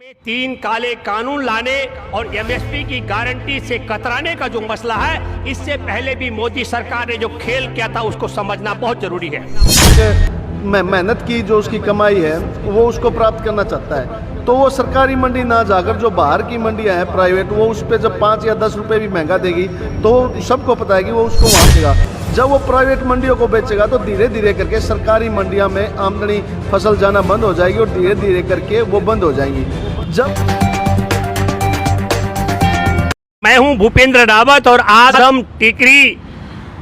में 3 काले कानून लाने और एमएसपी की गारंटी से कतराने का जो मसला है, इससे पहले भी मोदी सरकार ने जो खेल किया था उसको समझना बहुत जरूरी है। मेहनत की जो उसकी कमाई है वो उसको प्राप्त करना चाहता है, तो वो सरकारी मंडी ना जाकर जो बाहर की मंडियां हैं प्राइवेट, वो उस पर जब 5 या 10 रुपए भी महंगा देगी तो सबको पता है कि वो उसको वहाँ देगा। जब वो प्राइवेट मंडियों को बेचेगा तो धीरे धीरे करके सरकारी मंडियां में आमदनी फसल जाना बंद हो जाएगी और धीरे धीरे करके वो बंद हो जाएंगी। मैं हूं भूपेंद्र रावत और आज हम टिकरी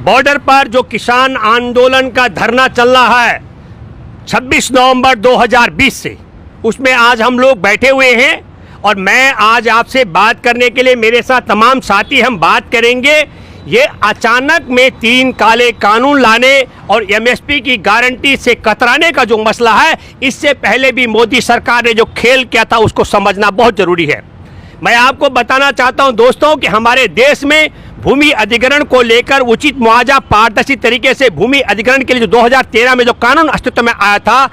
बॉर्डर पर जो किसान आंदोलन का धरना चल रहा है 26 नवंबर 2020 से, उसमें आज हम लोग बैठे हुए हैं और मैं आज आपसे बात करने के लिए मेरे साथ तमाम साथी हम बात करेंगे। ये अचानक में 3 काले कानून लाने और एमएसपी की गारंटी से कतराने का जो मसला है, इससे पहले भी मोदी सरकार ने जो खेल किया था उसको समझना बहुत जरूरी है। मैं आपको बताना चाहता हूं दोस्तों कि हमारे देश में भूमि अधिग्रहण को लेकर उचित मुआवजा पारदर्शी तरीके से भूमि अधिग्रहण के लिए जो 2013 में जो कानून अस्तित्व में आया था,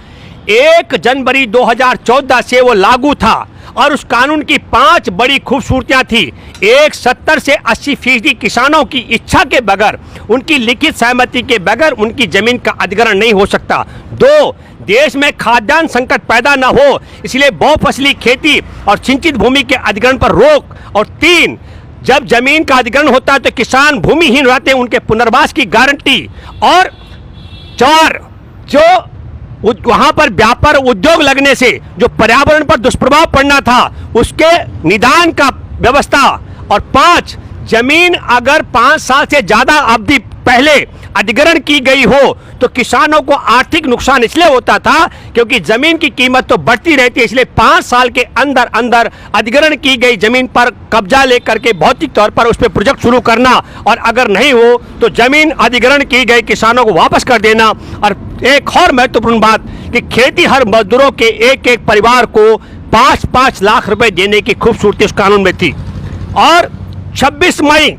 1 जनवरी 2014 से वो लागू था और उस कानून की 5 बड़ी खूबसूरतियां थी। एक 70 से 80% किसानों की इच्छा के बगैर, उनकी लिखित सहमति के बगैर उनकी जमीन का अधिग्रहण नहीं हो सकता। 2, देश में खाद्यान्न संकट पैदा न हो इसलिए बहुफसली खेती और सिंचित भूमि के अधिग्रहण पर रोक। और 3, जब जमीन का अधिग्रहण होता है तो किसान भूमिहीन रहते हैं, उनके पुनर्वास की गारंटी। और 4, जो वहां पर व्यापार उद्योग लगने से जो पर्यावरण पर दुष्प्रभाव पड़ना था उसके निदान का व्यवस्था। और 5, जमीन अगर 5 साल से ज्यादा अवधि पहले अधिग्रहण की गई हो तो किसानों को आर्थिक नुकसान इसलिए होता था क्योंकि जमीन की कीमत तो बढ़ती रहती है, इसलिए 5 साल के अंदर अंदर अधिग्रहण की गई जमीन पर कब्जा लेकर के भौतिक तौर पर उस पर प्रोजेक्ट शुरू करना, और अगर नहीं हो तो जमीन अधिग्रहण की गई किसानों को वापस कर देना। और एक और महत्वपूर्ण बात कि खेती हर मजदूरों के एक परिवार को 5-5 लाख रुपए देने की खूबसूरती उस कानून में थी। और 26 मई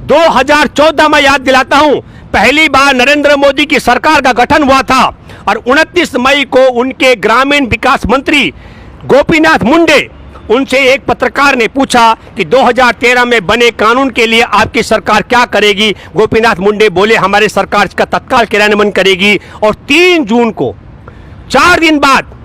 2014 में याद दिलाता हूं, पहली बार नरेंद्र मोदी की सरकार का गठन हुआ था और 29 मई को उनके ग्रामीण विकास मंत्री गोपीनाथ मुंडे, उनसे एक पत्रकार ने पूछा कि 2013 में बने कानून के लिए आपकी सरकार क्या करेगी। गोपीनाथ मुंडे बोले हमारी सरकार इसका तत्काल क्रियान्वयन करेगी। और 3 जून को 4 दिन बाद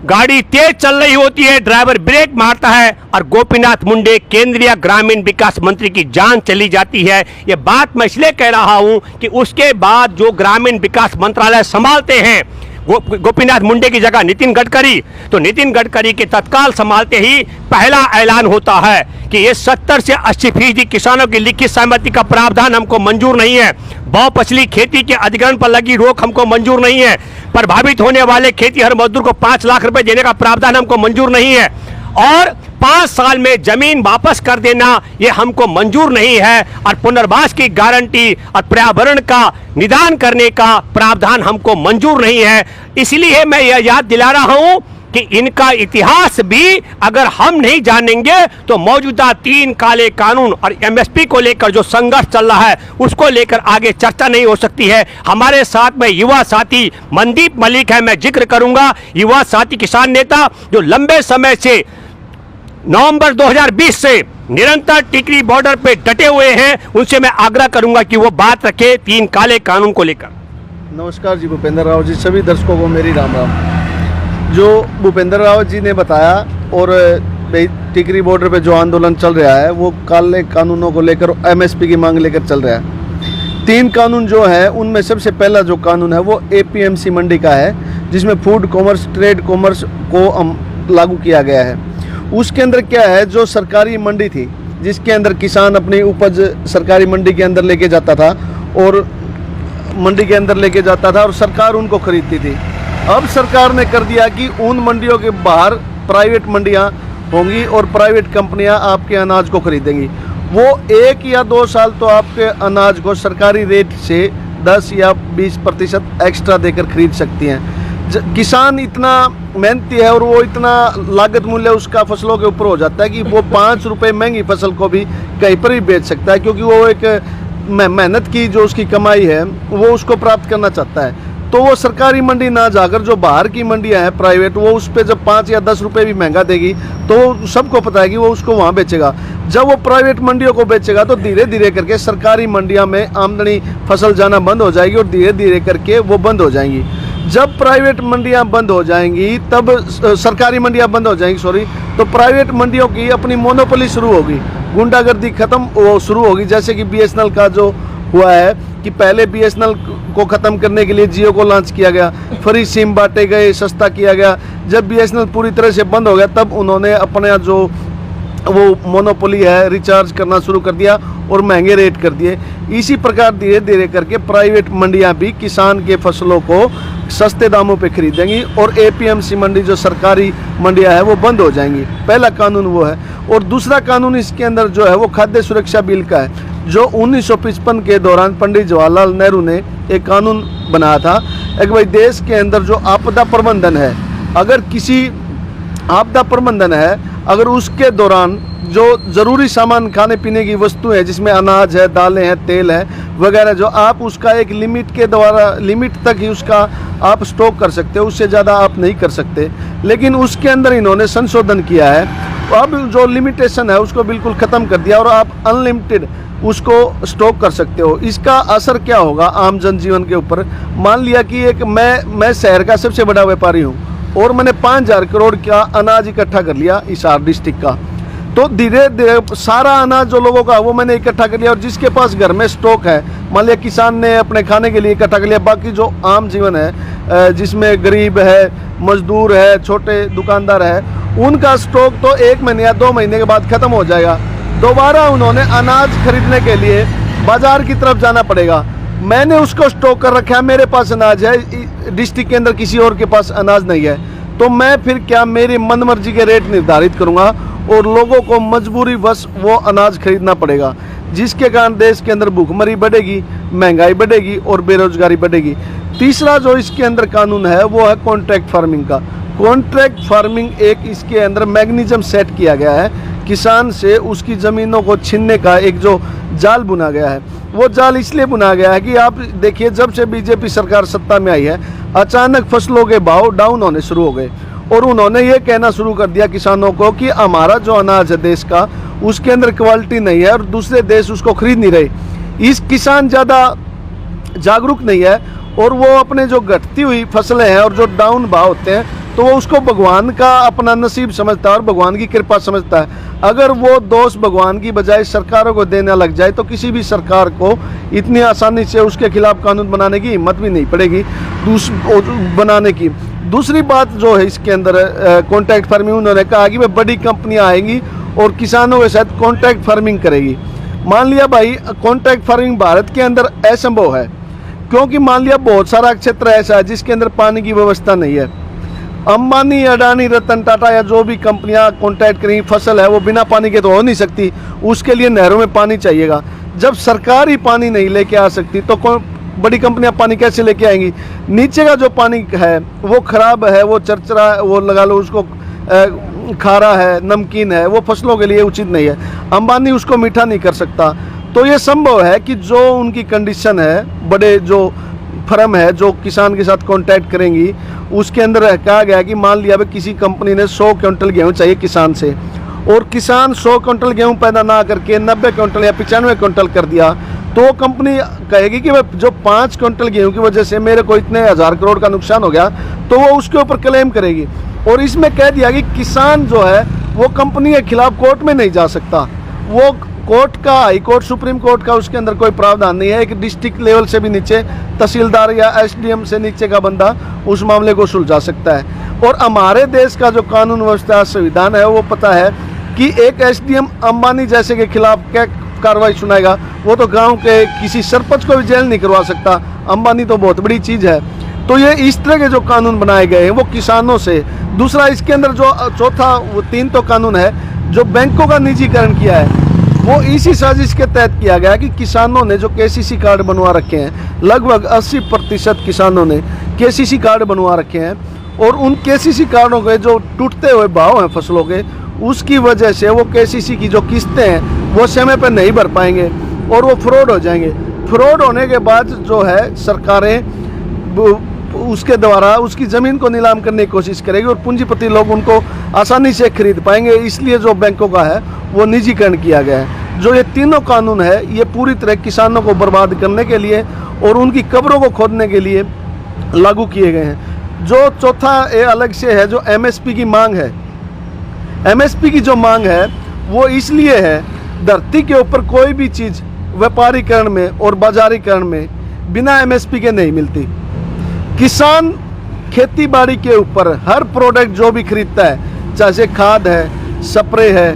गाड़ी तेज चल रही होती है, ड्राइवर ब्रेक मारता है और गोपीनाथ मुंडे केंद्रीय ग्रामीण विकास मंत्री की जान चली जाती है। ये बात मैं इसलिए कह रहा हूं कि उसके बाद जो ग्रामीण विकास मंत्रालय संभालते हैं गोपीनाथ मुंडे की जगह नितिन गडकरी, तो नितिन गडकरी के तत्काल संभालते ही पहला ऐलान होता है कि ये 70 से 80% किसानों की लिखित सहमति का प्रावधान हमको मंजूर नहीं है, बहुफसली खेती के अधिग्रहण पर लगी रोक हमको मंजूर नहीं है, प्रभावित होने वाले खेती हर मजदूर को 5 लाख रुपए देने का प्रावधान हमको मंजूर नहीं है, और 5 साल में जमीन वापस कर देना ये हमको मंजूर नहीं है, और पुनर्वास की गारंटी और पर्यावरण का निदान करने का प्रावधान हमको मंजूर नहीं है। इसलिए मैं यह याद दिला रहा हूं कि इनका इतिहास भी अगर हम नहीं जानेंगे तो मौजूदा 3 काले कानून और एमएसपी को लेकर जो संघर्ष चल रहा है उसको लेकर आगे चर्चा नहीं हो सकती है। हमारे साथ में युवा साथी मनदीप मलिक है, मैं जिक्र करूंगा, युवा साथी किसान नेता जो लंबे समय से नवंबर 2020 से निरंतर टिकरी बॉर्डर पे डटे हुए हैं। उनसे मैं आग्रह करूंगा कि वो बात रखे 3 काले कानून को लेकर। नमस्कार जी, भूपेंद्र रावत जी, सभी दर्शकों को मेरी राम राम। जो भूपेंद्र रावत जी ने बताया और टिकरी बॉर्डर पे जो आंदोलन चल रहा है वो काले कानूनों को लेकर एमएसपी की मांग लेकर चल रहा है। 3 कानून जो है उनमें सबसे पहला जो कानून है वो एपीएमसी मंडी का है, जिसमें फूड कॉमर्स ट्रेड कॉमर्स को लागू किया गया है। उसके अंदर क्या है, जो सरकारी मंडी थी जिसके अंदर किसान अपनी उपज सरकारी मंडी के अंदर लेके जाता था और मंडी के अंदर लेके जाता था और सरकार उनको खरीदती थी। अब सरकार ने कर दिया कि उन मंडियों के बाहर प्राइवेट मंडियां होंगी और प्राइवेट कंपनियां आपके अनाज को खरीदेंगी। वो 1 या 2 साल तो आपके अनाज को सरकारी रेट से 10 या 20% एक्स्ट्रा देकर खरीद सकती हैं। किसान इतना मेहनती है और वो इतना लागत मूल्य उसका फसलों के ऊपर हो जाता है कि वो 5 रुपये महंगी फसल को भी कहीं पर भी बेच सकता है, क्योंकि वो एक मेहनत की जो उसकी कमाई है वो उसको प्राप्त करना चाहता है। तो वो सरकारी मंडी ना जाकर जो बाहर की मंडियां हैं प्राइवेट, वो उस पर जब 5 या 10 रुपए भी महंगा देगी तो सबको पता है कि वो उसको वहाँ बेचेगा। जब वो प्राइवेट मंडियों को बेचेगा तो धीरे धीरे करके सरकारी मंडियां में आमदनी फसल जाना बंद हो जाएगी और धीरे धीरे करके वो बंद हो जाएंगी। जब प्राइवेट मंडियां बंद हो जाएंगी, तब सरकारी मंडियां बंद हो जाएंगी तो प्राइवेट मंडियों की अपनी मोनोपोली शुरू होगी, गुंडागर्दी खत्म शुरू होगी। जैसे कि BSNL का जो हुआ है कि पहले BSNL को ख़त्म करने के लिए जियो को लॉन्च किया गया, फ्री सिम बांटे गए, सस्ता किया गया। जब BSNL पूरी तरह से बंद हो गया तब उन्होंने अपना जो वो मोनोपोली है रिचार्ज करना शुरू कर दिया और महंगे रेट कर दिए। इसी प्रकार धीरे धीरे करके प्राइवेट मंडियां भी किसान के फसलों को सस्ते दामों पे खरीदेंगी और APMC मंडी जो सरकारी मंडियां है वो बंद हो जाएंगी। पहला कानून वो है। और दूसरा कानून इसके अंदर जो है वो खाद्य सुरक्षा बिल का है, जो 1955 के दौरान पंडित जवाहरलाल नेहरू ने एक कानून बनाया था कि भाई देश के अंदर जो आपदा प्रबंधन है, अगर किसी आपदा प्रबंधन है, अगर उसके दौरान जो ज़रूरी सामान खाने पीने की वस्तुएं हैं जिसमें अनाज है, दालें हैं, तेल है वगैरह, जो आप उसका एक लिमिट के द्वारा लिमिट तक ही उसका आप स्टॉक कर सकते हो, उससे ज़्यादा आप नहीं कर सकते। लेकिन उसके अंदर इन्होंने संशोधन किया है, अब जो लिमिटेशन है उसको बिल्कुल ख़त्म कर दिया और आप अनलिमिटेड उसको स्टॉक कर सकते हो। इसका असर क्या होगा आम जनजीवन के ऊपर? मान लिया कि एक मैं शहर का सबसे बड़ा व्यापारी हूँ और मैंने 5000 करोड़ का अनाज इकट्ठा कर लिया हिसार डिस्ट्रिक्ट का, तो धीरे धीरे सारा अनाज जो लोगों का वो मैंने इकट्ठा कर लिया और जिसके पास घर में स्टॉक है, मान लिया किसान ने अपने खाने के लिए इकट्ठा कर लिया, बाकी जो आम जीवन है जिसमें गरीब है, मजदूर है, छोटे दुकानदार है, उनका स्टॉक तो 1 महीने या 2 महीने के बाद ख़त्म हो जाएगा। दोबारा उन्होंने अनाज खरीदने के लिए बाजार की तरफ जाना पड़ेगा। मैंने उसको स्टॉक कर रखा है, मेरे पास अनाज है, डिस्ट्रिक्ट के अंदर किसी और के पास अनाज नहीं है, तो मैं फिर क्या मेरी मनमर्जी के रेट निर्धारित करूंगा और लोगों को मजबूरी वश वो अनाज खरीदना पड़ेगा, जिसके कारण देश के अंदर भूखमरी बढ़ेगी, महंगाई बढ़ेगी और बेरोजगारी बढ़ेगी। तीसरा जो इसके अंदर कानून है वो है कॉन्ट्रैक्ट फार्मिंग का। कॉन्ट्रैक्ट फार्मिंग एक इसके अंदर मैकेनिज्म सेट किया गया है, किसान से उसकी ज़मीनों को छीनने का एक जो जाल बुना गया है, वो जाल इसलिए बुना गया है कि आप देखिए जब से BJP सरकार सत्ता में आई है अचानक फसलों के भाव डाउन होने शुरू हो गए और उन्होंने ये कहना शुरू कर दिया किसानों को कि हमारा जो अनाज है देश का उसके अंदर क्वालिटी नहीं है और दूसरे देश उसको खरीद नहीं रहे। इस किसान ज़्यादा जागरूक नहीं है और वो अपने जो घटती हुई फसलें हैं और जो डाउन भाव होते हैं तो वो उसको भगवान का अपना नसीब समझता है और भगवान की कृपा समझता है। अगर वो दोष भगवान की बजाय सरकारों को देने लग जाए तो किसी भी सरकार को इतनी आसानी से उसके खिलाफ कानून बनाने की हिम्मत भी नहीं पड़ेगी बनाने की। दूसरी बात जो है इसके अंदर कॉन्ट्रैक्ट फार्मिंग, उन्होंने कहा कि भाई बड़ी कंपनियां आएंगी और किसानों के साथ कॉन्ट्रैक्ट फार्मिंग करेगी। मान लिया भाई कॉन्ट्रैक्ट फार्मिंग भारत के अंदर असंभव है, क्योंकि मान लिया बहुत सारा क्षेत्र ऐसा है जिसके अंदर पानी की व्यवस्था नहीं है। अंबानी, अडानी, रतन टाटा या जो भी कंपनियां कॉन्ट्रैक्ट करेंगी, फसल है वो बिना पानी के तो हो नहीं सकती, उसके लिए नहरों में पानी चाहिएगा। जब सरकार ही पानी नहीं लेके आ सकती तो बड़ी कंपनियां पानी कैसे लेके आएंगी? नीचे का जो पानी है वो खराब है, वो चरचरा, वो लगा लो उसको खारा है, नमकीन है, वो फसलों के लिए उचित नहीं है। अंबानी उसको मीठा नहीं कर सकता। तो ये संभव है कि जो उनकी कंडीशन है, बड़े जो फर्म है जो किसान के साथ कॉन्टैक्ट करेंगी, उसके अंदर कहा गया कि मान लिया भाई किसी कंपनी ने 100 क्विंटल गेहूँ चाहिए किसान से और किसान 100 क्विंटल गेहूँ पैदा ना करके 90 क्विंटल या 95 क्विंटल कर दिया, तो कंपनी कहेगी कि भाई जो 5 क्विंटल गेहूँ की वजह से मेरे को इतने 1000 करोड़ का नुकसान हो गया, तो वो उसके ऊपर क्लेम करेगी। और इसमें कह दिया कि किसान जो है वो कंपनी के खिलाफ कोर्ट में नहीं जा सकता। वो कोर्ट का, हाई कोर्ट, सुप्रीम कोर्ट का उसके अंदर कोई प्रावधान नहीं है। एक डिस्ट्रिक्ट लेवल से भी नीचे तहसीलदार या SDM से नीचे का बंदा उस मामले को सुलझा सकता है। और हमारे देश का जो कानून व्यवस्था संविधान है वो पता है कि एक SDM अंबानी जैसे के खिलाफ क्या कार्रवाई सुनाएगा? वो तो गांव के किसी सरपंच को भी जेल नहीं करवा सकता। अंबानी तो बहुत बड़ी चीज़ है। तो ये इस तरह के जो कानून बनाए गए हैं वो किसानों से। दूसरा इसके अंदर जो चौथा, वो 3 तो कानून है जो बैंकों का निजीकरण किया है, वो इसी साजिश के तहत किया गया कि किसानों ने जो KCC कार्ड बनवा रखे हैं, लगभग 80% किसानों ने KCC कार्ड बनवा रखे हैं और उन KCC कार्डों के जो टूटते हुए भाव हैं फसलों के, उसकी वजह से वो KCC की जो किस्तें हैं वो समय पर नहीं भर पाएंगे और वो फ्रॉड हो जाएंगे। फ्रॉड होने के बाद जो है सरकारें उसके द्वारा उसकी ज़मीन को नीलाम करने की कोशिश करेगी और पूंजीपति लोग उनको आसानी से खरीद पाएंगे। इसलिए जो बैंकों का है वो निजीकरण किया गया है। जो ये तीनों कानून है ये पूरी तरह किसानों को बर्बाद करने के लिए और उनकी कब्रों को खोदने के लिए लागू किए गए हैं। जो चौथा ये अलग से है जो एमएसपी की मांग है। एमएसपी की जो मांग है वो इसलिए है, धरती के ऊपर कोई भी चीज़ व्यापारीकरण में और बाजारीकरण में बिना एमएसपी के नहीं मिलती। किसान खेती बाड़ी के ऊपर हर प्रोडक्ट जो भी खरीदता है, चाहे खाद है, स्प्रे है,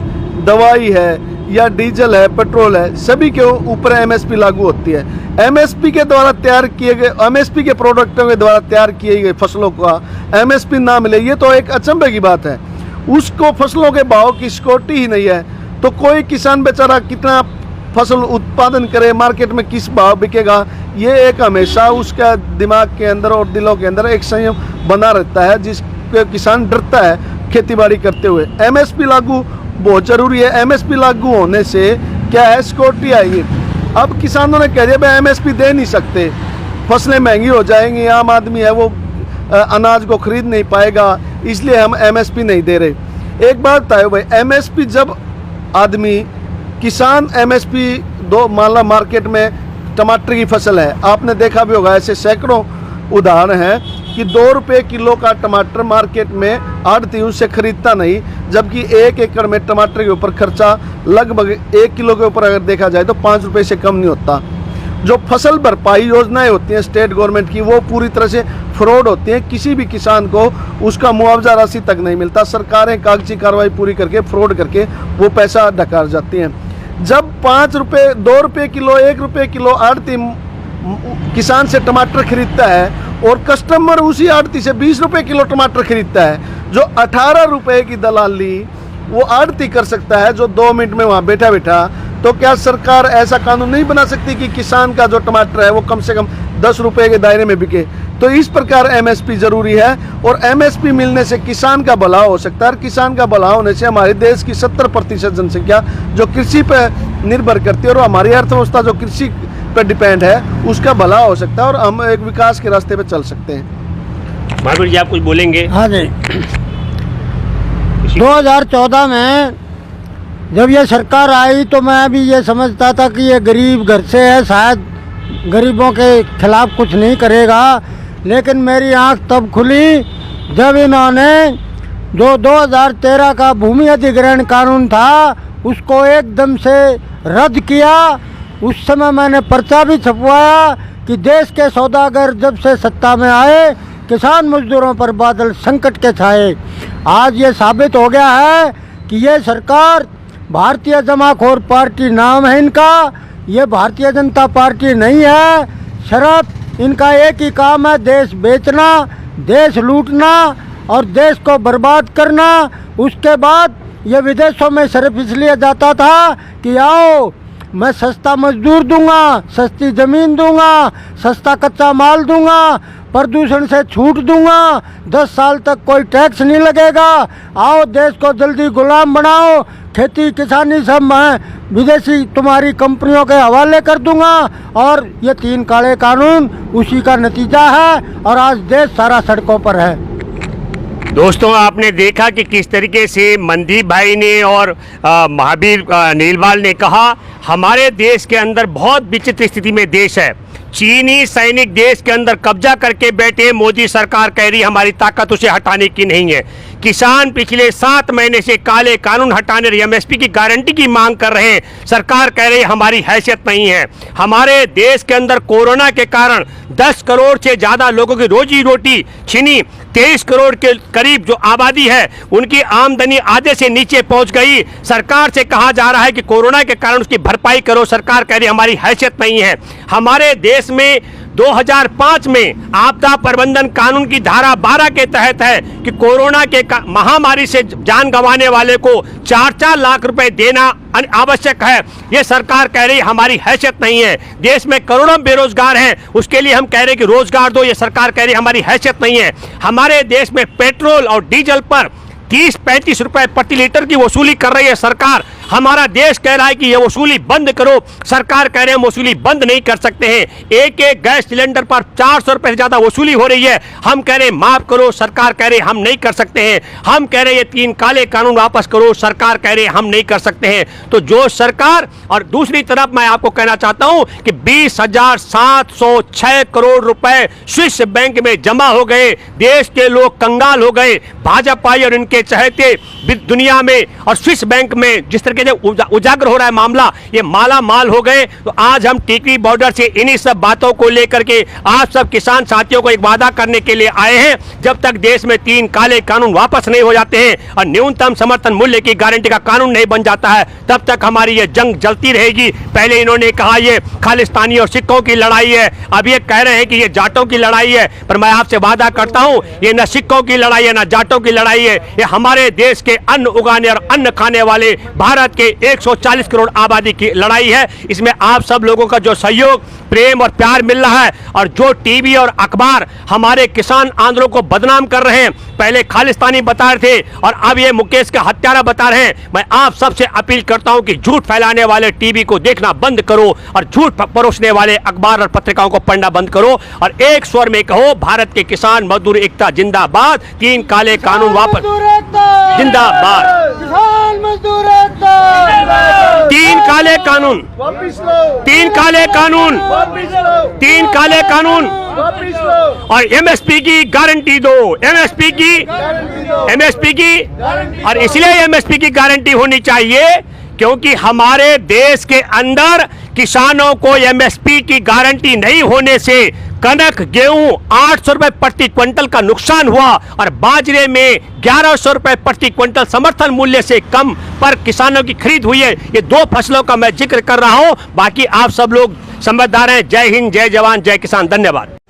दवाई है या डीजल है, पेट्रोल है, सभी के ऊपर एमएसपी लागू होती है। एमएसपी के द्वारा तैयार किए गए, एमएसपी के प्रोडक्टों के द्वारा तैयार किए गए फसलों का एमएसपी ना मिले, ये तो एक अचंभे की बात है। उसको फसलों के भाव की सिक्योरिटी ही नहीं है, तो कोई किसान बेचारा कितना फसल उत्पादन करे, मार्केट में किस भाव बिकेगा, ये एक हमेशा उसका दिमाग के अंदर और दिलों के अंदर एक संयम बना रहता है, जिसके किसान डरता है खेतीबाड़ी करते हुए। एमएसपी लागू बहुत ज़रूरी है। एमएसपी लागू होने से क्या है, सिक्योरिटी आएगी। अब किसानों ने कह दिया भाई एमएसपी दे नहीं सकते, फसलें महंगी हो जाएंगी, आम आदमी है वो अनाज को खरीद नहीं पाएगा, इसलिए हम एमएसपी नहीं दे रहे। एक बात बताओ भाई, एमएसपी जब आदमी किसान एमएसपी दो, मान लो मार्केट में टमाटर की फसल है, आपने देखा भी होगा, ऐसे सैकड़ों उदाहरण हैं कि 2 रुपये किलो का टमाटर मार्केट में आढ़ती उससे खरीदता नहीं, जबकि 1 एकड़ में टमाटर के ऊपर खर्चा लगभग 1 किलो के ऊपर अगर देखा जाए तो 5 रुपये से कम नहीं होता। जो फसल भरपाई योजनाएं होती हैं स्टेट गवर्नमेंट की, वो पूरी तरह से फ्रॉड होती हैं। किसी भी किसान को उसका मुआवजा राशि तक नहीं मिलता। सरकारें कागजी कार्रवाई पूरी करके फ्रॉड करके वो पैसा ढकार जाती हैं। जब 5 रुपये, 2 रुपये किलो, 1 रुपये किलो आढ़ती किसान से टमाटर खरीदता है और कस्टमर उसी आढ़ती से 20 रुपये किलो टमाटर खरीदता है, जो 18 रुपये की दलाली वो आढ़ती कर सकता है, जो 2 मिनट में वहाँ बैठा बैठा, तो क्या सरकार ऐसा कानून नहीं बना सकती कि किसान का जो टमाटर है वो कम से कम 10 रुपये के दायरे में बिके? तो इस प्रकार एमएसपी जरूरी है और एमएसपी मिलने से किसान का भला हो सकता है। और किसान का भला होने से हमारे देश की 70% जनसंख्या जो कृषि पर निर्भर करती है और हमारी अर्थव्यवस्था जो कृषि पर डिपेंड है, उसका भला हो सकता है और हम एक विकास के रास्ते पे चल सकते हैं। महावीर जी, आप कुछ बोलेंगे? हाँ जी, 2014 में जब ये सरकार आई तो मैं भी ये समझता था कि ये गरीब घर से है, शायद गरीबों के खिलाफ कुछ नहीं करेगा, लेकिन मेरी आंख तब खुली जब इन्होंने जो 2013 का भूमि अधिग्रहण कानून था उसको एकदम से रद्द किया। उस समय मैंने पर्चा भी छपवाया कि देश के सौदागर जब से सत्ता में आए किसान मजदूरों पर बादल संकट के छाए। आज ये साबित हो गया है कि ये सरकार भारतीय जमाखोर पार्टी नाम है इनका, ये भारतीय जनता पार्टी नहीं है। सिर्फ इनका एक ही काम है, देश बेचना, देश लूटना और देश को बर्बाद करना। उसके बाद ये विदेशों में सिर्फ इसलिए जाता था कि आओ मैं सस्ता मजदूर दूंगा, सस्ती ज़मीन दूंगा, सस्ता कच्चा माल दूंगा, प्रदूषण से छूट दूंगा, 10 साल तक कोई टैक्स नहीं लगेगा, आओ देश को जल्दी गुलाम बनाओ, खेती किसानी सब मैं विदेशी तुम्हारी कंपनियों के हवाले कर दूंगा। और ये 3 काले कानून उसी का नतीजा है और आज देश सारा सड़कों पर है। दोस्तों, आपने देखा कि किस तरीके से मनदीप भाई ने और महावीर नीलवाल ने कहा, हमारे देश के अंदर बहुत विचित्र स्थिति में देश है। चीनी सैनिक देश के अंदर कब्जा करके बैठे, मोदी सरकार कह रही हमारी ताकत उसे हटाने की नहीं है। किसान पिछले 7 महीने से काले कानून हटाने, एमएसपी की गारंटी की मांग कर रहे हैं, सरकार कह रही हमारी हैसियत नहीं है। हमारे देश के अंदर कोरोना के कारण 10 करोड़ से ज़्यादा लोगों की रोजी रोटी छिनी, 23 करोड़ के करीब जो आबादी है उनकी आमदनी आधे से नीचे पहुंच गई। सरकार से कहा जा रहा है कि कोरोना के कारण उसकी भरपाई करो, सरकार कह रही हमारी हैसियत नहीं है। हमारे देश में 2005 में आपदा प्रबंधन कानून की धारा 12 के तहत है कि कोरोना के महामारी से जान गंवाने वाले को 4-4 लाख रुपए देना आवश्यक है। ये सरकार कह रही हमारी हैसियत नहीं है। देश में करोड़ों बेरोजगार हैं, उसके लिए हम कह रहे हैं कि रोजगार दो, ये सरकार कह रही हमारी हैसियत नहीं है। हमारे देश में पेट्रोल और डीजल पर 30-35 रुपए प्रति लीटर की वसूली कर रही है सरकार, हमारा देश कह रहा है कि ये वसूली बंद करो, सरकार कह रहे हैं वसूली बंद नहीं कर सकते हैं। एक एक गैस सिलेंडर पर 400 रुपए से ज्यादा वसूली हो रही है, हम कह रहे हैं माफ करो, सरकार कह रहे हैं हम नहीं कर सकते हैं। हम कह रहे हैं ये 3 काले कानून वापस करो, सरकार कह रहे हैं हम नहीं कर सकते हैं। तो जो सरकार, और दूसरी तरफ मैं आपको कहना चाहता हूं कि 20,706 करोड़ रुपए स्विस बैंक में जमा हो गए, देश के लोग कंगाल हो गए, भाजपा और इनके चहेते दुनिया में और स्विस बैंक में जिस तरीके से उजागर हो रहा है मामला, ये माला माल हो गए। तो आज हम टिकरी बॉर्डर से इन्हीं सब बातों को लेकर के आप सब किसान साथियों को एक वादा करने के लिए आए हैं। जब तक देश में 3 काले कानून वापस नहीं हो जाते हैं और न्यूनतम समर्थन मूल्य की गारंटी का कानून नहीं बन जाता है, तब तक हमारी ये जंग जलती रहेगी। पहले इन्होंने कहा ये खालिस्तानी और सिखों की लड़ाई है, अब ये कह रहे हैं कि ये जाटों की लड़ाई है। पर मैं आपसे वादा करता हूं ये न सिखों की लड़ाई है न जाटों की लड़ाई है, ये हमारे देश के अन्न उगाने और अन्न खाने वाले भारत के 140 करोड़ आबादी की लड़ाई है। इसमें आप सब लोगों का जो सहयोग, प्रेम और प्यार मिल रहा है, और जो टीवी और अखबार हमारे किसान आंदोलन को बदनाम कर रहे हैं, पहले खालिस्तानी बता रहे थे और अब ये मुकेश का हत्यारा बता रहे हैं, मैं आप सबसे अपील करता हूं कि झूठ फैलाने वाले टीवी को देखना बंद करो और झूठ परोसने वाले अखबार और पत्रिकाओं को पढ़ना बंद करो और एक स्वर में कहो भारत के किसान मजदूर एकता जिंदाबाद, 3 काले कानून वापस जिंदाबाद, किसान मजदूर एकता 3 काले कानून, 3 काले कानून, 3 काले कानून और एमएसपी की गारंटी दो, एमएसपी की और इसलिए एमएसपी की गारंटी होनी चाहिए क्योंकि हमारे देश के अंदर किसानों को एमएसपी की गारंटी नहीं होने से कनक गेहूं 800 रुपए प्रति क्विंटल का नुकसान हुआ और बाजरे में 1100 रुपए प्रति क्विंटल समर्थन मूल्य से कम पर किसानों की खरीद हुई है। ये 2 फसलों का मैं जिक्र कर रहा हूं, बाकी आप सब लोग समझदार हैं। जय हिंद, जय जवान, जय किसान, धन्यवाद।